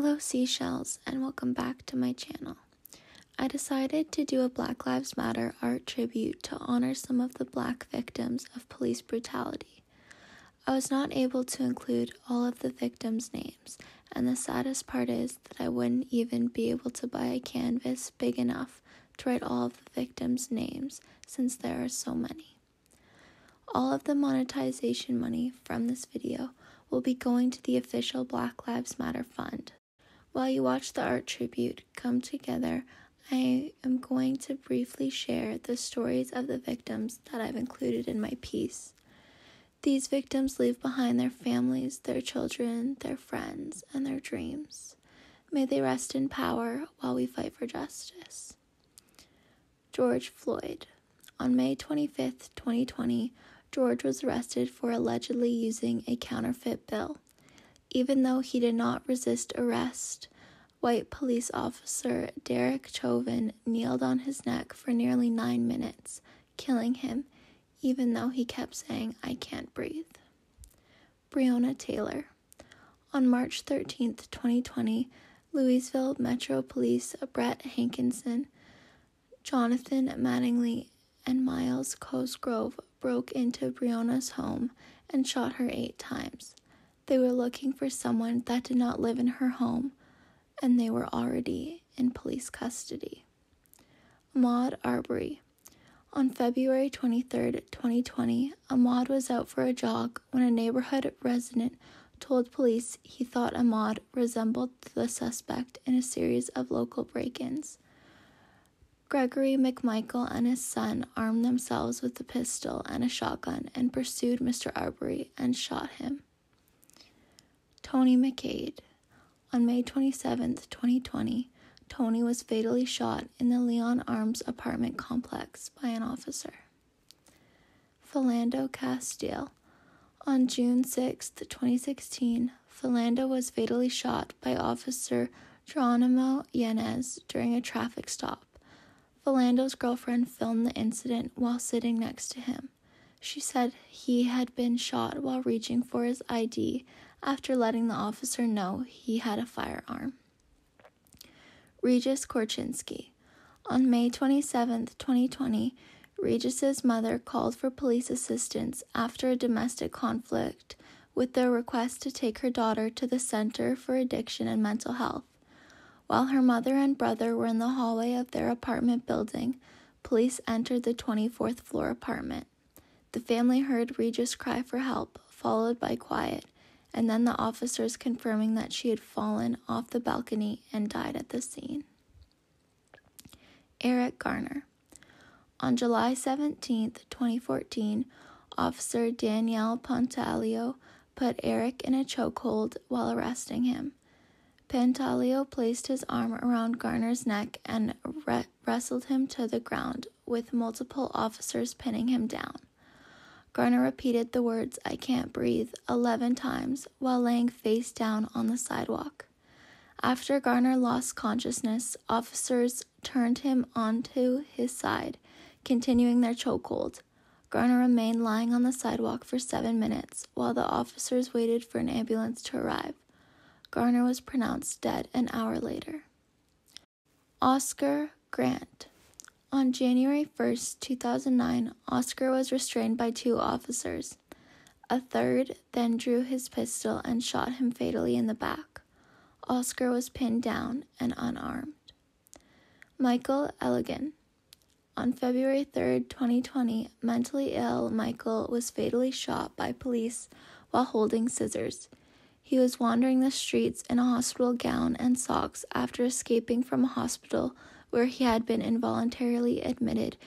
Hello seashells, and welcome back to my channel. I decided to do a Black Lives Matter art tribute to honor some of the Black victims of police brutality. I was not able to include all of the victims' names, and the saddest part is that I wouldn't even be able to buy a canvas big enough to write all of the victims' names since there are so many. All of the monetization money from this video will be going to the official Black Lives Matter fund. While you watch the art tribute come together, I am going to briefly share the stories of the victims that I've included in my piece. These victims leave behind their families, their children, their friends, and their dreams. May they rest in power while we fight for justice. George Floyd. On May 25, 2020, George was arrested for allegedly using a counterfeit bill. Even though he did not resist arrest, white police officer Derek Chauvin kneeled on his neck for nearly 9 minutes, killing him, even though he kept saying, "I can't breathe." Briona Taylor. On March 13, 2020, Louisville Metro Police Brett Hankinson, Jonathan Mattingly, and Miles Cosgrove broke into Briona's home and shot her 8 times. They were looking for someone that did not live in her home, and they were already in police custody. Maude Ivory. On February 23, 2020, Maude was out for a jog when a neighborhood resident told police he thought Maude resembled the suspect in a series of local break-ins. Gregory McMichael and his son armed themselves with a pistol and a shotgun and pursued Mr. Ivory and shot him. Tony Mccade. On May 27, 2020, Tony was fatally shot in the Leon Arms apartment complex by an officer. Philando Castile. On June 6, 2016, Philando was fatally shot by Officer Geronimo Yanez during a traffic stop. Philando's girlfriend filmed the incident while sitting next to him. She said he had been shot while reaching for his ID after letting the officer know he had a firearm. Regis Korchinski. On May 27, 2020, Regis's mother called for police assistance after a domestic conflict with the request to take her daughter to the Center for Addiction and Mental Health. While her mother and brother were in the hallway of their apartment building, police entered the 24th floor apartment. The family heard Regis cry for help, followed by quiet, and then the officers confirming that she had fallen off the balcony and died at the scene. Eric Garner. On July 17, 2014, Officer Danielle Pantaleo put Eric in a chokehold while arresting him. Pantaleo placed his arm around Garner's neck and wrestled him to the ground, with multiple officers pinning him down. Garner repeated the words, "I can't breathe," 11 times while laying face down on the sidewalk. After Garner lost consciousness, officers turned him onto his side, continuing their chokehold. Garner remained lying on the sidewalk for 7 minutes while the officers waited for an ambulance to arrive. Garner was pronounced dead an hour later. Oscar Grant. On January 1, 2009, Oscar was restrained by 2 officers. A third then drew his pistol and shot him fatally in the back. Oscar was pinned down and unarmed. Michael Elligan. On February 3, 2020, mentally ill Michael was fatally shot by police while holding scissors. He was wandering the streets in a hospital gown and socks after escaping from a hospital where he had been involuntarily admitted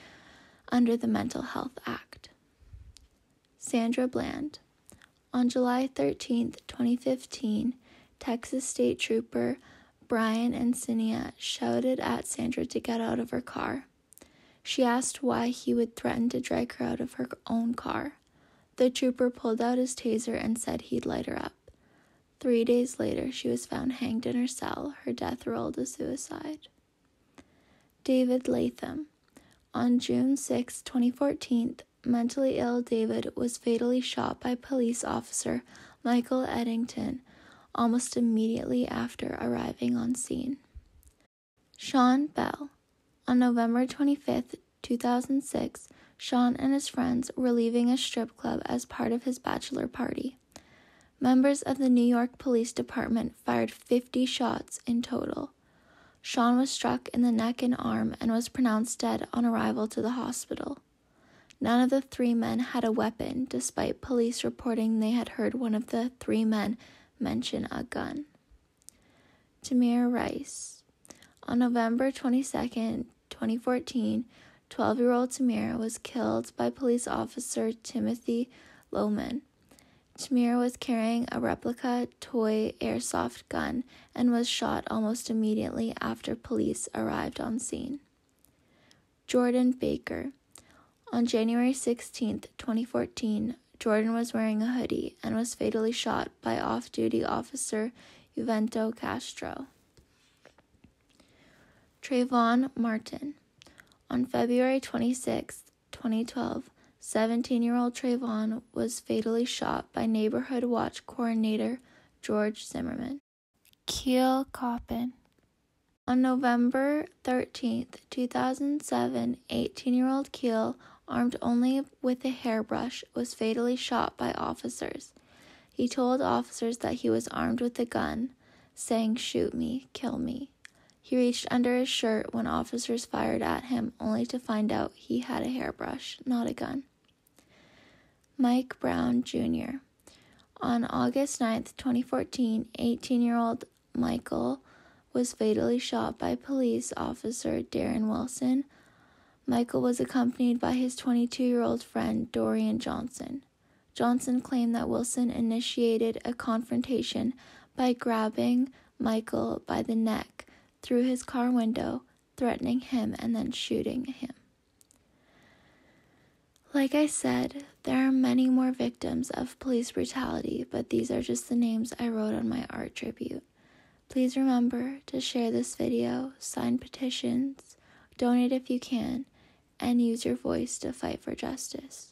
under the Mental Health Act. Sandra Bland. On July 13, 2015, Texas State Trooper Brian Encinia shouted at Sandra to get out of her car. She asked why he would threaten to drag her out of her own car. The trooper pulled out his taser and said he'd light her up. 3 days later, she was found hanged in her cell, her death ruled a suicide. David Latham. On June 6, 2014, mentally ill David was fatally shot by police officer Michael Eddington almost immediately after arriving on scene. Sean Bell. On November 25, 2006, Sean and his friends were leaving a strip club as part of his bachelor party. Members of the New York Police Department fired 50 shots in total. Sean was struck in the neck and arm and was pronounced dead on arrival to the hospital. None of the three men had a weapon, despite police reporting they had heard one of the three men mention a gun. Tamir Rice. On November 22, 2014, 12-year-old Tamir was killed by police officer Timothy Lohman. Tamir was carrying a replica toy airsoft gun and was shot almost immediately after police arrived on scene. Jordan Baker. On January 16, 2014, Jordan was wearing a hoodie and was fatally shot by off-duty officer Juvento Castro. Trayvon Martin. On February 26, 2012, 17-year-old Trayvon was fatally shot by Neighborhood Watch coordinator George Zimmerman. Keel Coppin. On November 13, 2007, 18-year-old Keel, armed only with a hairbrush, was fatally shot by officers. He told officers that he was armed with a gun, saying, "Shoot me, kill me." He reached under his shirt when officers fired at him, only to find out he had a hairbrush, not a gun. Mike Brown, Jr. On August 9, 2014, 18-year-old Michael was fatally shot by police officer Darren Wilson. Michael was accompanied by his 22-year-old friend Dorian Johnson. Johnson claimed that Wilson initiated a confrontation by grabbing Michael by the neck through his car window, threatening him and then shooting him. Like I said, there are many more victims of police brutality, but these are just the names I wrote on my art tribute. Please remember to share this video, sign petitions, donate if you can, and use your voice to fight for justice.